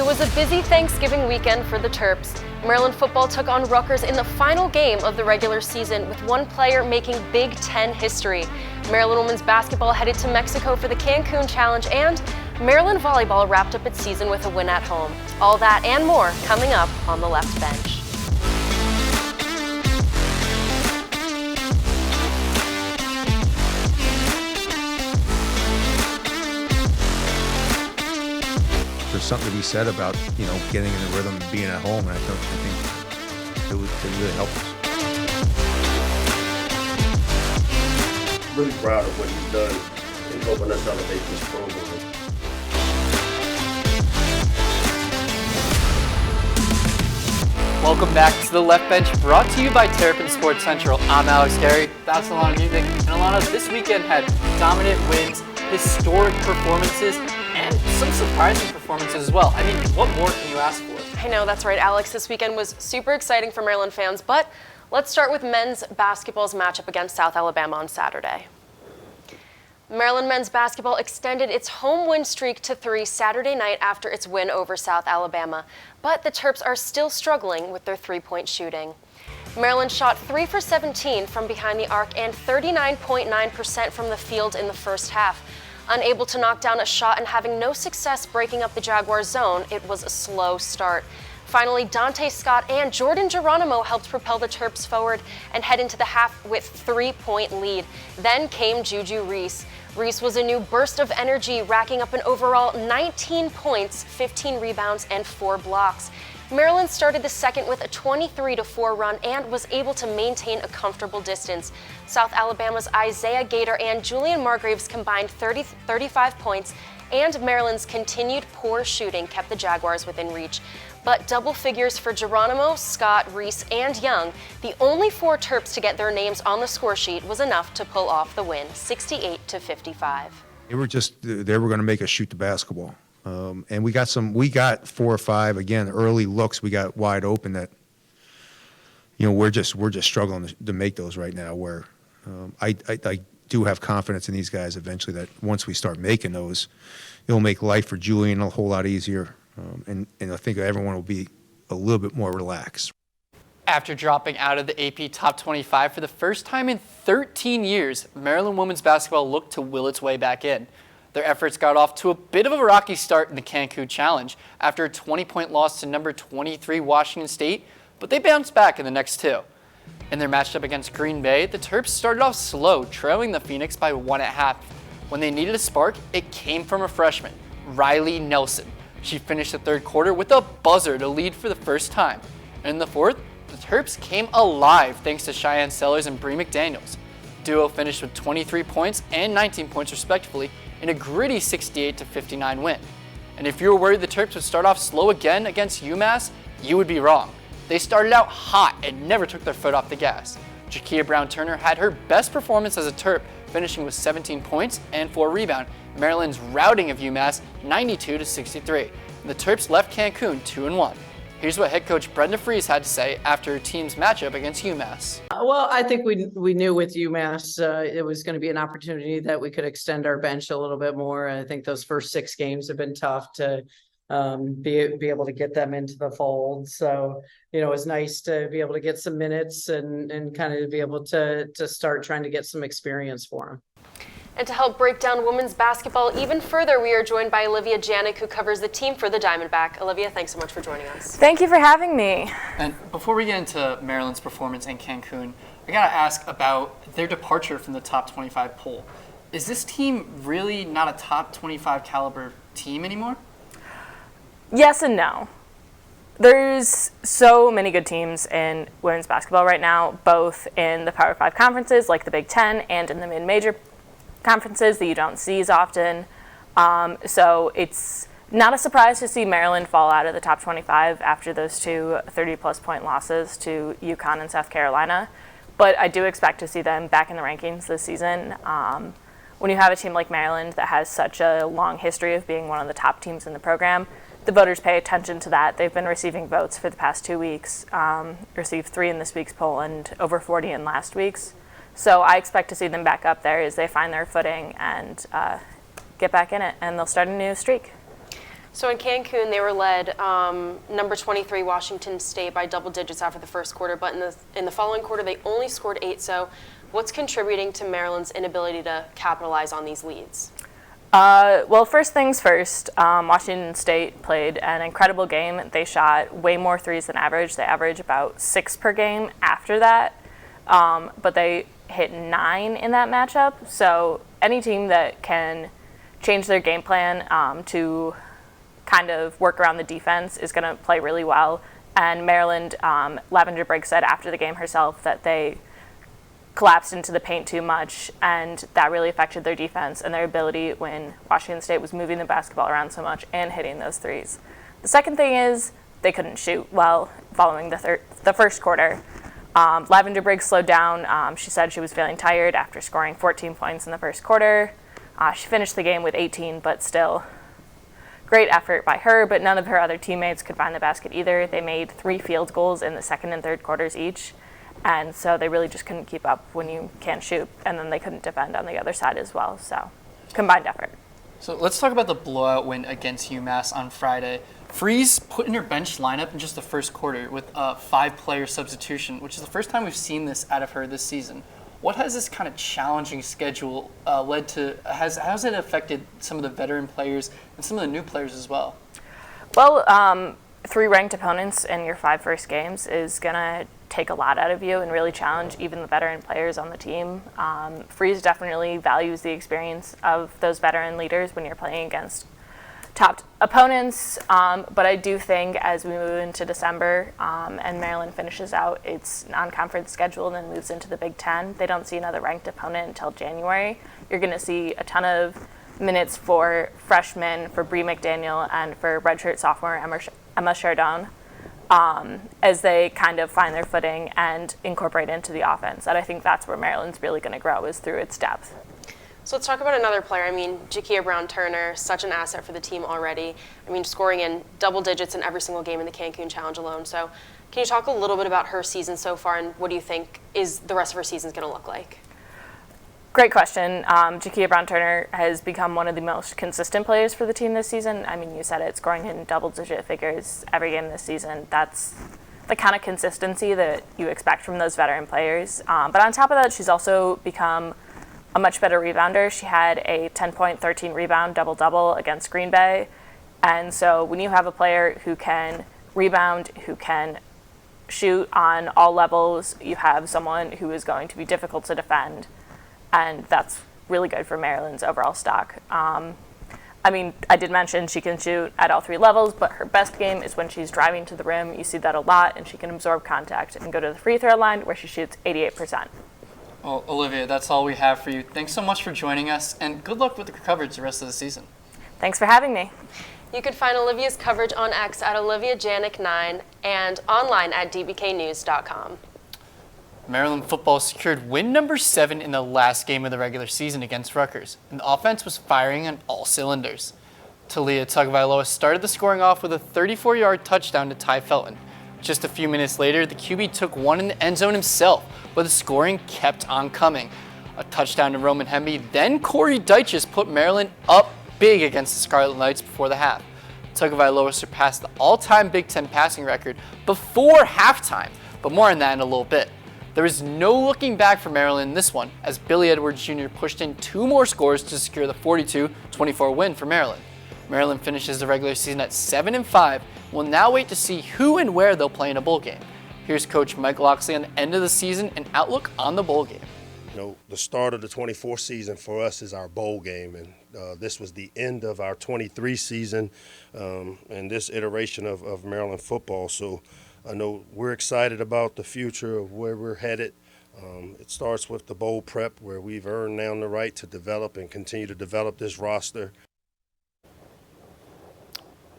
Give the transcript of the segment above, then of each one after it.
It was a busy Thanksgiving weekend for the Terps. Maryland football took on Rutgers in the final game of the regular season, with one player making Big Ten history. Maryland women's basketball headed to Mexico for the Cancun Challenge, and Maryland volleyball wrapped up its season with a win at home. All that and more coming up on the Left Bench. There's something to be said about, getting in the rhythm and being at home, and I think it really helped us. Really proud of what he's done in helping us elevate this program. Welcome back to the Left Bench, brought to you by Terrapin Sports Central. I'm Alex Gary, that's Elana Mutnick, and Elana this weekend had dominant wins, historic performances, and some surprising performances as well. I mean, what more can you ask for? I know, that's right, Alex. This weekend was super exciting for Maryland fans, but let's start with men's basketball's matchup against South Alabama on Saturday. Maryland men's basketball extended its home win streak to 3 Saturday night after its win over South Alabama, but the Terps are still struggling with their three-point shooting. Maryland shot 3 for 17 from behind the arc and 39.9% from the field in the first half. Unable to knock down a shot and having no success breaking up the Jaguars' zone, it was a slow start. Finally, Dante Scott and Jordan Geronimo helped propel the Terps forward and head into the half with 3-point lead. Then came Juju Reese. Reese was a new burst of energy, racking up an overall 19 points, 15 rebounds, and 4 blocks. Maryland started the second with a 23-4 run and was able to maintain a comfortable distance. South Alabama's Isaiah Gator and Julian Margraves combined 35 points, and Maryland's continued poor shooting kept the Jaguars within reach. But double figures for Geronimo, Scott, Reese, and Young, the only 4 Terps to get their names on the score sheet, was enough to pull off the win, 68-55. They were going to make us shoot the basketball. And we got 4 or 5, again, early looks we got wide open that, we're just struggling to make those right now, where I do have confidence in these guys eventually that once we start making those, it'll make life for Julian a whole lot easier. And I think everyone will be a little bit more relaxed. After dropping out of the AP Top 25 for the first time in 13 years, Maryland women's basketball looked to will its way back in. Their efforts got off to a bit of a rocky start in the Cancun Challenge after a 20-point loss to number 23 Washington State, but they bounced back in the next 2. In their matchup against Green Bay, the Terps started off slow, trailing the Phoenix by 1 at half. When they needed a spark, it came from a freshman, Riley Nelson. She finished the third quarter with a buzzer to lead for the first time. And in the fourth, the Terps came alive thanks to Cheyenne Sellers and Bree McDaniels. Duo finished with 23 points and 19 points respectively in a gritty 68-59 win. And if you were worried the Terps would start off slow again against UMass, you would be wrong. They started out hot and never took their foot off the gas. Jakia Brown-Turner had her best performance as a Terp, finishing with 17 points and 4 rebounds. Maryland's routing of UMass 92-63. The Terps left Cancun 2-1. Here's what head coach Brenda Fries had to say after her team's matchup against UMass. Well, I think we knew with UMass it was going to be an opportunity that we could extend our bench a little bit more. I think those first 6 games have been tough to be able to get them into the fold. So, it was nice to be able to get some minutes and kind of be able to start trying to get some experience for them. And to help break down women's basketball even further, we are joined by Olivia Janik, who covers the team for the Diamondback. Olivia, thanks so much for joining us. Thank you for having me. And before we get into Maryland's performance in Cancun, I got to ask about their departure from the top 25 poll. Is this team really not a top 25 caliber team anymore? Yes and no. There's so many good teams in women's basketball right now, both in the Power 5 conferences like the Big Ten and in the mid-major conferences that you don't see as often. So it's not a surprise to see Maryland fall out of the top 25 after those 2 30-plus point losses to UConn and South Carolina. But I do expect to see them back in the rankings this season. When you have a team like Maryland that has such a long history of being one of the top teams in the program, the voters pay attention to that. They've been receiving votes for the past 2 weeks, received 3 in this week's poll and over 40 in last week's. So I expect to see them back up there as they find their footing and get back in it, and they'll start a new streak. So in Cancun, they were led number 23 Washington State by double digits after the first quarter, but in the following quarter they only scored 8. So what's contributing to Maryland's inability to capitalize on these leads? Well, first things first, Washington State played an incredible game. They shot way more threes than average. They average about 6 per game after that, but they hit 9 in that matchup. So any team that can change their game plan to kind of work around the defense is going to play really well. And Maryland, Lavender Briggs said after the game herself that they collapsed into the paint too much, and that really affected their defense and their ability when Washington State was moving the basketball around so much and hitting those threes. The second thing is they couldn't shoot well following the first quarter. Lavender Briggs slowed down. She said she was feeling tired after scoring 14 points in the first quarter. She finished the game with 18, but still great effort by her, but none of her other teammates could find the basket either. They made 3 field goals in the second and third quarters each. And so they really just couldn't keep up when you can't shoot, and then they couldn't defend on the other side as well. So combined effort. So let's talk about the blowout win against UMass on Friday. Freeze put in her bench lineup in just the first quarter with a 5-player substitution, which is the first time we've seen this out of her this season. What has this kind of challenging schedule led to? How's it affected some of the veteran players and some of the new players as well? Well, 3 ranked opponents in your 5 first games is going to take a lot out of you and really challenge even the veteran players on the team. Freeze definitely values the experience of those veteran leaders when you're playing against top opponents, but I do think as we move into December and Maryland finishes out its non-conference schedule and then moves into the Big Ten, they don't see another ranked opponent until January. You're going to see a ton of minutes for freshmen, for Bree McDaniel, and for redshirt sophomore Emma Chardon, as they kind of find their footing and incorporate into the offense. And I think that's where Maryland's really going to grow, is through its depth. So let's talk about another player. I mean, Jakia Brown-Turner, such an asset for the team already. I mean, scoring in double digits in every single game in the Cancun Challenge alone. So can you talk a little bit about her season so far, and what do you think is the rest of her season going to look like? Great question. Jakia Brown-Turner has become one of the most consistent players for the team this season. I mean, you said it, scoring in double-digit figures every game this season. That's the kind of consistency that you expect from those veteran players. But on top of that, she's also become a much better rebounder. She had a 10-point, 13-rebound double-double against Green Bay. And so when you have a player who can rebound, who can shoot on all levels, you have someone who is going to be difficult to defend. And that's really good for Maryland's overall stock. I mean, I did mention she can shoot at all 3 levels, but her best game is when she's driving to the rim. You see that a lot, and she can absorb contact and go to the free throw line where she shoots 88%. Well, Olivia, that's all we have for you. Thanks so much for joining us, and good luck with the coverage the rest of the season. Thanks for having me. You can find Olivia's coverage on X at Olivia Janik 9 and online at dbknews.com. Maryland football secured win number 7 in the last game of the regular season against Rutgers, and the offense was firing on all cylinders. Taulia Tagovailoa started the scoring off with a 34-yard touchdown to Ty Felton. Just a few minutes later, the QB took one in the end zone himself, but the scoring kept on coming. A touchdown to Roman Hemby, then Corey Dyches put Maryland up big against the Scarlet Knights before the half. Tagovailoa surpassed the all-time Big Ten passing record before halftime, but more on that in a little bit. There was no looking back for Maryland in this one, as Billy Edwards Jr. pushed in 2 more scores to secure the 42-24 win for Maryland. Maryland finishes the regular season at 7-5. We'll now wait to see who and where they'll play in a bowl game. Here's Coach Mike Loxley on the end of the season and outlook on the bowl game. You know, the start of the 24 season for us is our bowl game, and this was the end of our 23 season and this iteration of Maryland football. So I know we're excited about the future of where we're headed. It starts with the bowl prep, where we've earned now the right to develop and continue to develop this roster.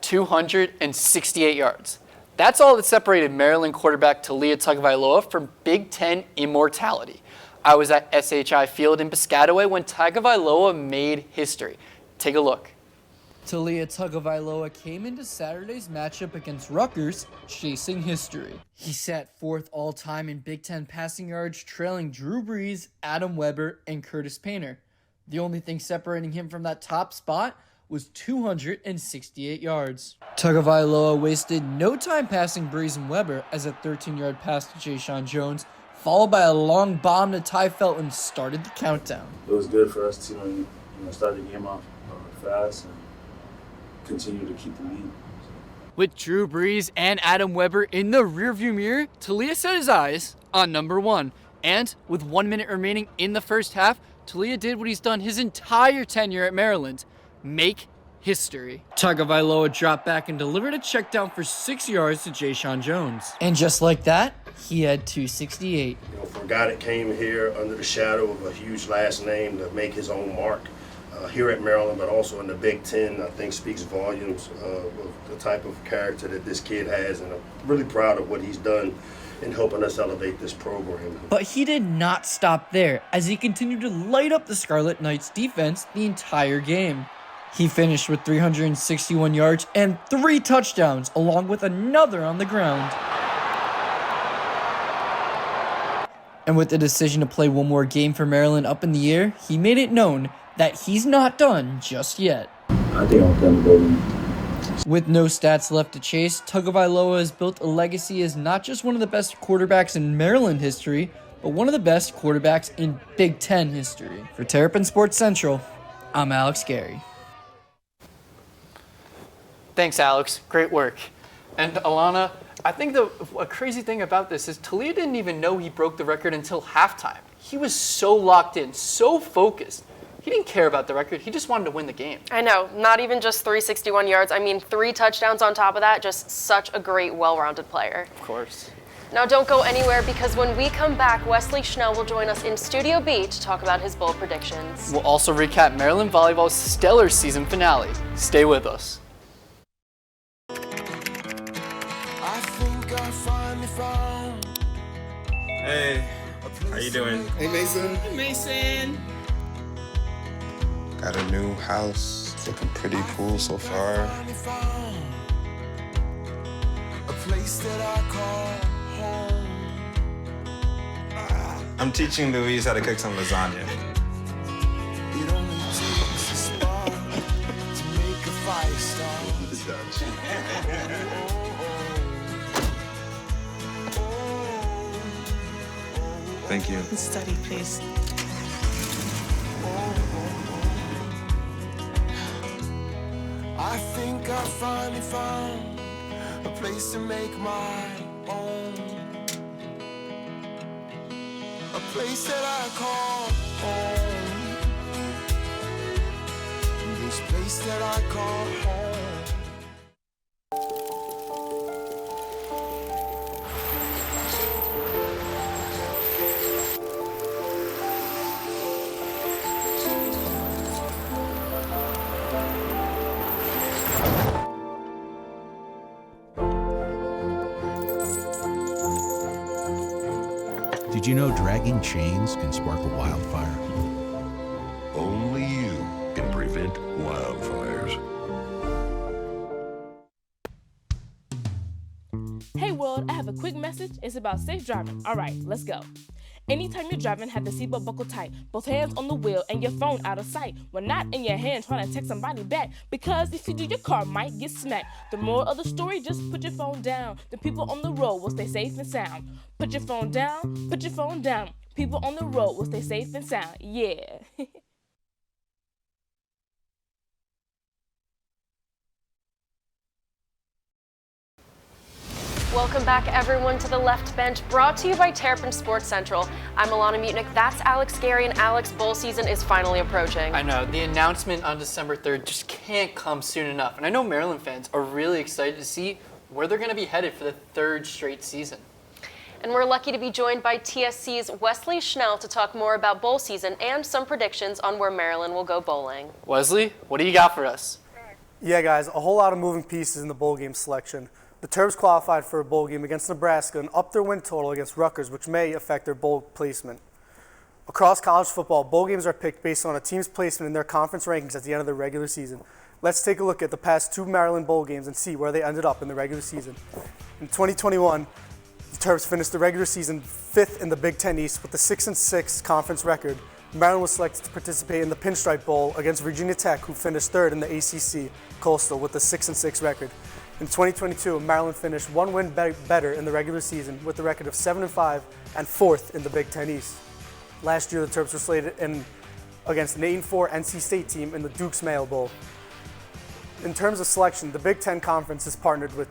268 yards. That's all that separated Maryland quarterback Taulia Tagovailoa from Big Ten immortality. I was at SHI Field in Piscataway when Tagovailoa made history. Take a look. Taulia Tagovailoa came into Saturday's matchup against Rutgers chasing history. He sat 4th all-time in Big Ten passing yards, trailing Drew Brees, Adam Weber, and Curtis Painter. The only thing separating him from that top spot was 268 yards. Tagovailoa wasted no time passing Breeze and Weber as a 13-yard pass to Jay Jones, followed by a long bomb to Ty Felton, started the countdown. It was good for us to start the game off fast and continue to keep the lead. With Drew Brees and Adam Weber in the rearview mirror, Taulia set his eyes on number 1. And with 1 minute remaining in the first half, Taulia did what he's done his entire tenure at Maryland: make history. Tagovailoa dropped back and delivered a check down for 6 yards to Jay Jones. And just like that, he had 268. For a guy that came here under the shadow of a huge last name to make his own mark here at Maryland, but also in the Big Ten, I think speaks volumes of the type of character that this kid has, and I'm really proud of what he's done in helping us elevate this program. But he did not stop there, as he continued to light up the Scarlet Knights defense the entire game. He finished with 361 yards and 3 touchdowns, along with another on the ground. And with the decision to play one more game for Maryland up in the air, he made it known that he's not done just yet. I think I'm done building. With no stats left to chase, Tagovailoa has built a legacy as not just one of the best quarterbacks in Maryland history, but one of the best quarterbacks in Big Ten history. For Terrapin Sports Central, I'm Alex Gary. Thanks, Alex. Great work. And Elana, I think a crazy thing about this is Taulia didn't even know he broke the record until halftime. He was so locked in, so focused. He didn't care about the record. He just wanted to win the game. I know, not even just 361 yards. I mean, 3 touchdowns on top of that. Just such a great, well-rounded player. Of course. Now don't go anywhere, because when we come back, Wesley Schnell will join us in Studio B to talk about his bowl predictions. We'll also recap Maryland Volleyball's stellar season finale. Stay with us. I think I finally found. Hey, how you doing? Hey, Mason. Hey, Mason. Got a new house. It's looking pretty cool so far. A place that I call home. I'm teaching Louise how to cook some lasagna. It only takes a spark to make a fire start. Thank you. Study, please. I think I finally found a place to make my own. A place that I call home. This place that I call home. Did you know dragging chains can spark a wildfire? Only you can prevent wildfires. Hey world, I have a quick message. It's about safe driving. All right, let's go. Anytime you're driving, have the seatbelt buckled tight. Both hands on the wheel and your phone out of sight. When not in your hand trying to text somebody back. Because if you do, your car might get smacked. The moral of the story, just put your phone down. The people on the road will stay safe and sound. Put your phone down, put your phone down. People on the road will stay safe and sound. Yeah. Welcome back, everyone, to The Left Bench, brought to you by Terrapin Sports Central. I'm Elana Mutnick, that's Alex Gary, and Alex, bowl season is finally approaching. I know, the announcement on December 3rd just can't come soon enough. And I know Maryland fans are really excited to see where they're going to be headed for the 3rd straight season. And we're lucky to be joined by TSC's Wesley Schnell to talk more about bowl season and some predictions on where Maryland will go bowling. Wesley, what do you got for us? Yeah, guys, a whole lot of moving pieces in the bowl game selection. The Terps qualified for a bowl game against Nebraska and upped their win total against Rutgers, which may affect their bowl placement. Across college football, bowl games are picked based on a team's placement in their conference rankings at the end of the regular season. Let's take a look at the past 2 Maryland bowl games and see where they ended up in the regular season. In 2021, the Terps finished the regular season 5th in the Big Ten East with a 6-6 conference record. Maryland was selected to participate in the Pinstripe Bowl against Virginia Tech, who finished third in the ACC Coastal with a 6-6 record. In 2022, Maryland finished one win better in the regular season with a record of 7-5 and fourth in the Big Ten East. Last year, the Terps were slated against an 8-4 NC State team in the Duke's Mayo Bowl. In terms of selection, the Big Ten Conference is partnered with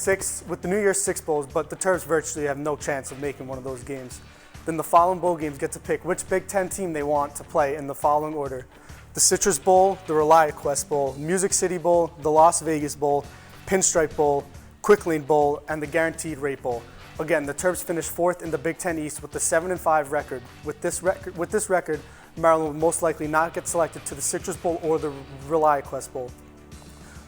the New Year's Six Bowls, but the Terps virtually have no chance of making one of those games. Then the following bowl games get to pick which Big Ten team they want to play in the following order: the Citrus Bowl, the ReliaQuest Bowl, Music City Bowl, the Las Vegas Bowl, Pinstripe Bowl, Quick Lane Bowl, and the Guaranteed Rate Bowl. Again, the Terps finished fourth in the Big Ten East with a 7-5 record. With this record, Maryland will most likely not get selected to the Citrus Bowl or the ReliaQuest Bowl.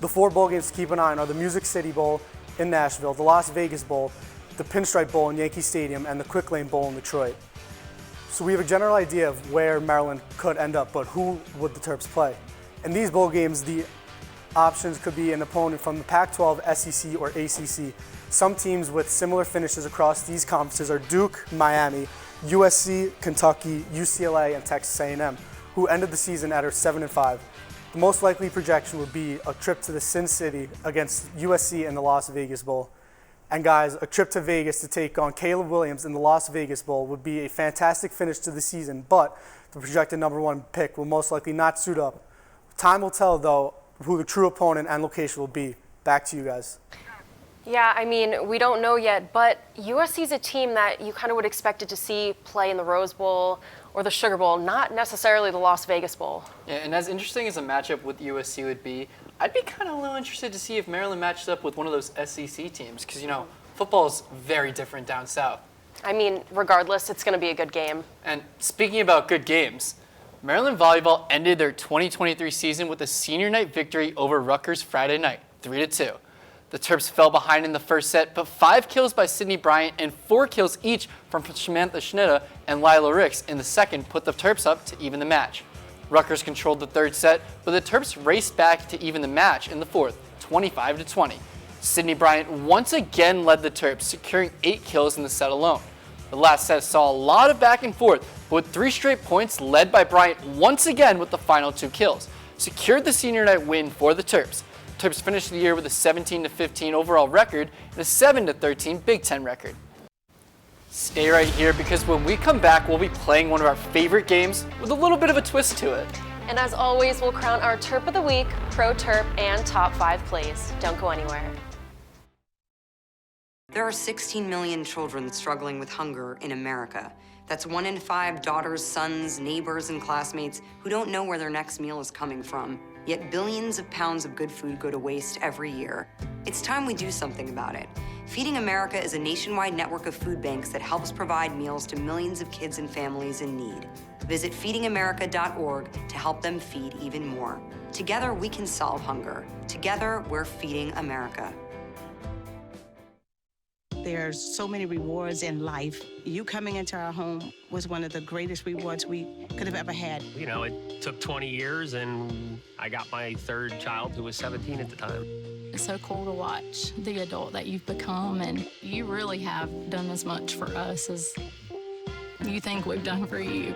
The four bowl games to keep an eye on are the Music City Bowl in Nashville, the Las Vegas Bowl, the Pinstripe Bowl in Yankee Stadium, and the Quick Lane Bowl in Detroit. So we have a general idea of where Maryland could end up, but who would the Terps play? In these bowl games, the options could be an opponent from the Pac-12, SEC, or ACC. Some teams with similar finishes across these conferences are Duke, Miami, USC, Kentucky, UCLA, and Texas A&M, who ended the season at 7-5. The most likely projection would be a trip to the Sin City against USC in the Las Vegas Bowl. And guys, a trip to Vegas to take on Caleb Williams in the Las Vegas Bowl would be a fantastic finish to the season, but the projected #1 pick will most likely not suit up. Time will tell, though, who the true opponent and location will be. Back to you guys. Yeah, I mean, we don't know yet, but USC is a team that you kind of would expect it to see play in the Rose Bowl or the Sugar Bowl, not necessarily the Las Vegas Bowl. Yeah, and as interesting as a matchup with USC would be, I'd be kind of a little interested to see if Maryland matched up with one of those SEC teams, because, you know, football is very different down south. I mean, regardless, it's going to be a good game. And speaking about good games, Maryland volleyball ended their 2023 season with a senior night victory over Rutgers Friday night, 3-2. The Terps fell behind in the first set, but 5 kills by Sydney Bryant and 4 kills each from Samantha Schnitta and Lila Ricks in the second put the Terps up to even the match. Rutgers controlled the third set, but the Terps raced back to even the match in the fourth, 25-20. Sydney Bryant once again led the Terps, securing 8 kills in the set alone. The last set saw a lot of back and forth, but with 3 straight points led by Bryant once again with the final 2 kills, secured the senior night win for the Terps. Terps finished the year with a 17-15 overall record and a 7-13 Big Ten record. Stay right here, because when we come back, we'll be playing one of our favorite games with a little bit of a twist to it. And as always, we'll crown our Terp of the Week, Pro Terp, and Top 5 Plays. Don't go anywhere. There are 16 million children struggling with hunger in America. That's 1 in 5 daughters, sons, neighbors, and classmates who don't know where their next meal is coming from. Yet billions of pounds of good food go to waste every year. It's time we do something about it. Feeding America is a nationwide network of food banks that helps provide meals to millions of kids and families in need. Visit feedingamerica.org to help them feed even more. Together, we can solve hunger. Together, we're feeding America. There's so many rewards in life. You coming into our home was one of the greatest rewards we could have ever had. You know, it took 20 years, and I got my third child, who was 17 at the time. It's so cool to watch the adult that you've become, and you really have done as much for us as you think we've done for you.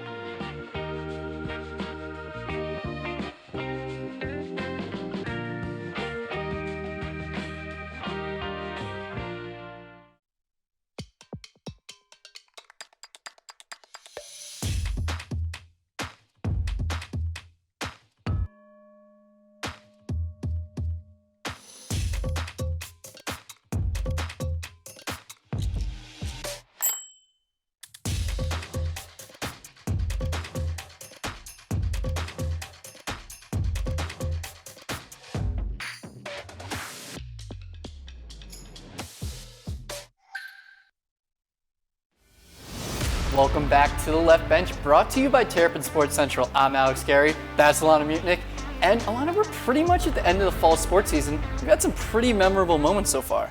Welcome back to The Left Bench, brought to you by Terrapin Sports Central. I'm Alex Gary, that's Elana Mutnick, and Elana, we're pretty much at the end of the fall sports season. We've had some pretty memorable moments so far.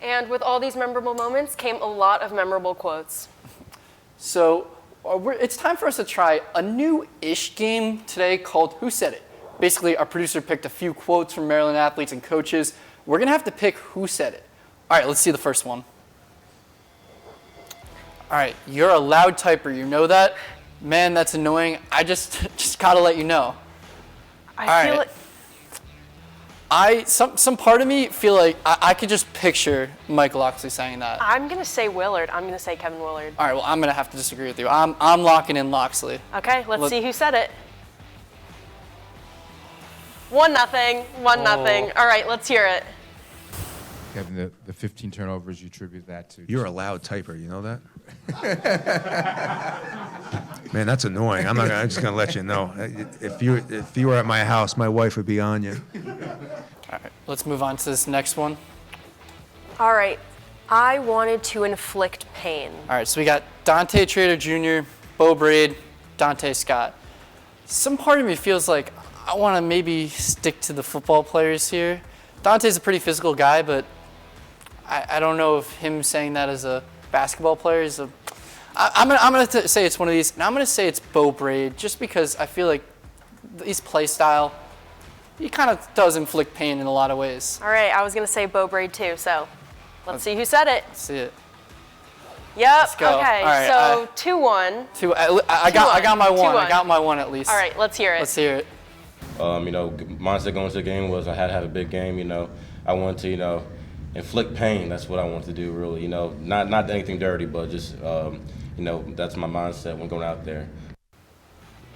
And with all these memorable moments came a lot of memorable quotes. So it's time for us to try a new-ish game today called Who Said It? Basically, our producer picked a few quotes from Maryland athletes and coaches. We're going to have to pick who said it. All right, let's see the first one. All right, you're a loud typer, you know that? Man, that's annoying. I just gotta let you know. I feel like some part of me feel like I could just picture Mike Locksley saying that. I'm gonna say Willard. I'm gonna say Kevin Willard. All right, well, I'm gonna have to disagree with you. I'm locking in Locksley. Okay, let's see who said it. 1-0. 1-0. All right, let's hear it. Kevin, the 15 turnovers, you attribute that to? You're a loud typer, you know that? Man, that's annoying. I'm just gonna let you know. If you were at my house, my wife would be on you. All right, let's move on to this next one. All right, I wanted to inflict pain. All right, so we got Dante Trader Jr., Bo Braid, Dante Scott. Some part of me feels like I want to maybe stick to the football players here. Dante's a pretty physical guy, but I don't know if him saying that as a basketball player is a... I'm gonna say it's one of these, and I'm gonna say it's Bo Braid, just because I feel like his play style, he kind of does inflict pain in a lot of ways. All right, I was gonna say Bo Braid too, so let's see who said it. Let's see it. Yep. Let's go. Okay. All right, so 2-1. I got my one. I got my one at least. All right. Let's hear it. Let's hear it. Mindset going into the game was I had to have a big game. I wanted to inflict pain. That's what I wanted to do. Really. Not anything dirty, but just that's my mindset when going out there.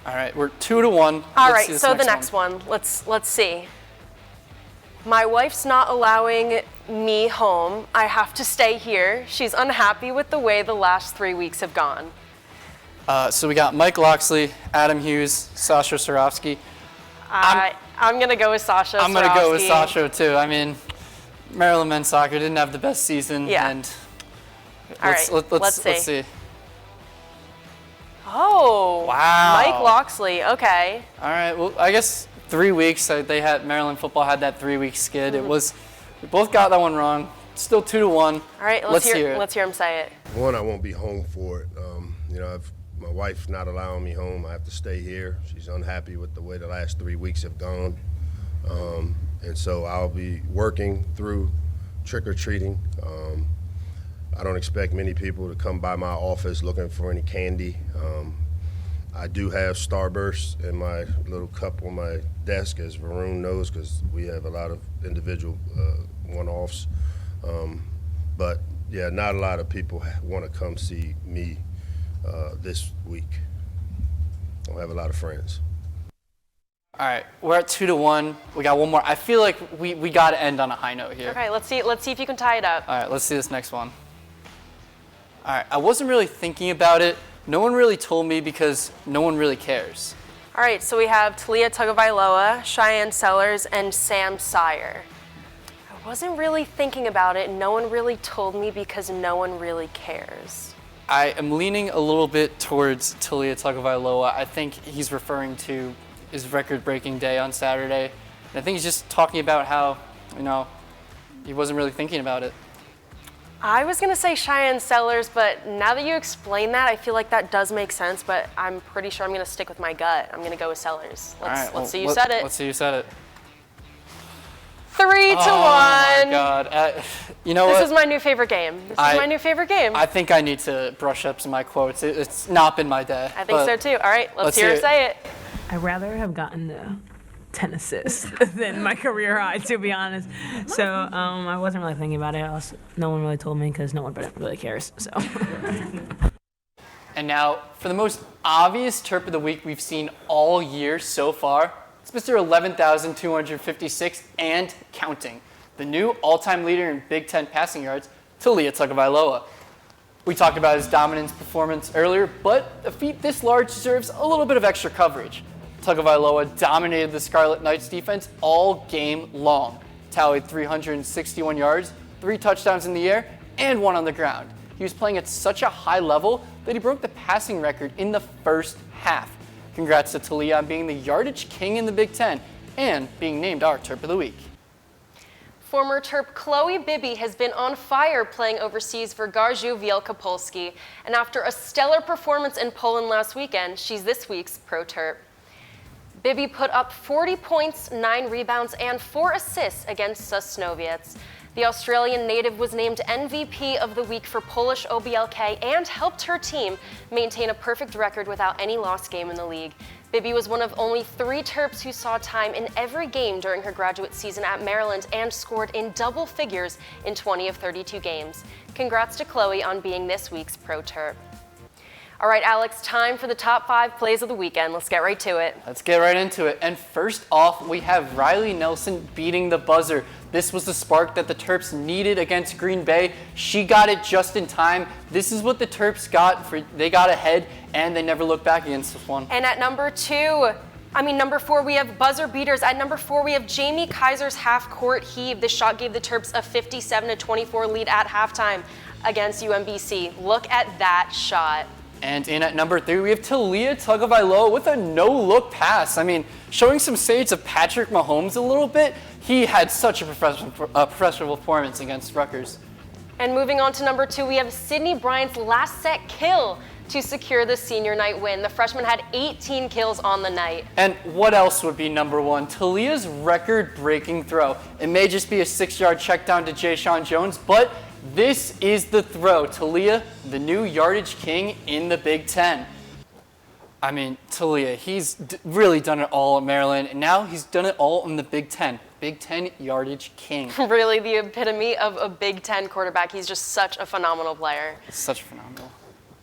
All right. We're 2-1. All right. So the next one. Let's see. My wife's not allowing me home. I have to stay here. She's unhappy with the way the last 3 weeks have gone. So we got Mike Locksley, Adam Hughes, Sasha Sarovsky. I'm going to go with Sasha I'm going to go with Sasha, too. I mean, Maryland men's soccer didn't have the best season. Yeah. And let's see. Oh. Wow. Mike Locksley. Okay. All right. Well, I guess 3 weeks. Maryland football had that 3-week skid. Mm-hmm. We both got that one wrong. Still 2-1. All right. Let's hear it. Let's hear him say it. One, I won't be home for it. My wife's not allowing me home. I have to stay here. She's unhappy with the way the last 3 weeks have gone. And so I'll be working through trick-or-treating. I don't expect many people to come by my office looking for any candy. I do have Starburst in my little cup on my desk, as Varun knows, because we have a lot of individual one-offs. But yeah, not a lot of people want to come see me this week. I don't have a lot of friends. All right, we're at 2-1. We got one more. I feel like we got to end on a high note here. Okay, let's see if you can tie it up. All right, let's see this next one. All right, I wasn't really thinking about it. No one really told me because no one really cares. All right, so we have Taulia Tagovailoa, Cheyenne Sellers, and Sam Sire. I wasn't really thinking about it. No one really told me because no one really cares. I am leaning a little bit towards Taulia Tagovailoa. I think he's referring to his record-breaking day on Saturday. And I think he's just talking about how, he wasn't really thinking about it. I was going to say Cheyenne Sellers, but now that you explain that, I feel like that does make sense, but I'm pretty sure I'm going to stick with my gut. I'm going to go with Sellers. Let's see who said it. Let's see who said it. 3-1. Oh, my God. You know what? This is my new favorite game. I think I need to brush up some of my quotes. It's not been my day. I think so, too. All right, let's hear her say it. I'd rather have gotten the 10 assists than my career high, to be honest. So I wasn't really thinking about it. No one really told me because no one really cares. So. And now, for the most obvious Terp of the Week we've seen all year so far, it's Mr. 11,256 and counting. The new all-time leader in Big Ten passing yards, Taulia Tagovailoa. We talked about his dominance performance earlier, but a feat this large deserves a little bit of extra coverage. Tagovailoa dominated the Scarlet Knights defense all game long, tallied 361 yards, 3 touchdowns in the air, and 1 on the ground. He was playing at such a high level that he broke the passing record in the first half. Congrats to Taulia on being the yardage king in the Big Ten and being named our Terp of the Week. Former Terp Chloe Bibby has been on fire playing overseas for Garżu Wielkopolski, and after a stellar performance in Poland last weekend, she's this week's Pro Terp. Bibby put up 40 points, 9 rebounds, and 4 assists against Sosnowiec. The Australian native was named MVP of the week for Polish OBLK and helped her team maintain a perfect record without any lost game in the league. Bibby was one of only 3 Terps who saw time in every game during her graduate season at Maryland and scored in double figures in 20 of 32 games. Congrats to Chloe on being this week's Pro Terp. All right, Alex, time for the top 5 plays of the weekend. Let's get right to it. Let's get right into it. And first off, we have Riley Nelson beating the buzzer. This was the spark that the Terps needed against Green Bay. She got it just in time. This is what the Terps got. They got ahead, and they never looked back against this one. And at number 4, we have buzzer beaters. At number 4, we have Jamie Kaiser's half-court heave. This shot gave the Terps a 57-24 lead at halftime against UMBC. Look at that shot. And in at number 3, we have Taulia Tagovailoa with a no-look pass. I mean, showing some shades of Patrick Mahomes a little bit. He had such a professional performance against Rutgers. And moving on to number 2, we have Sydney Bryant's last set kill to secure the senior night win. The freshman had 18 kills on the night. And what else would be number 1? Talia's record-breaking throw. It may just be a 6-yard check down to Jay Sean Jones, but this is the throw. Taulia, the new yardage king in the Big Ten. I mean, Taulia, he's really done it all at Maryland, and now he's done it all in the Big Ten. Big Ten yardage king. Really the epitome of a Big Ten quarterback. He's just such a phenomenal player. Such phenomenal.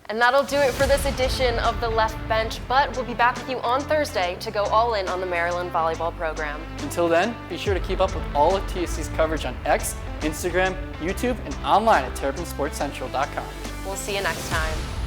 And that'll do it for this edition of The Left Bench, but we'll be back with you on Thursday to go all in on the Maryland volleyball program. Until then, be sure to keep up with all of TSC's coverage on X, Instagram, YouTube, and online at TerrapinSportsCentral.com. We'll see you next time.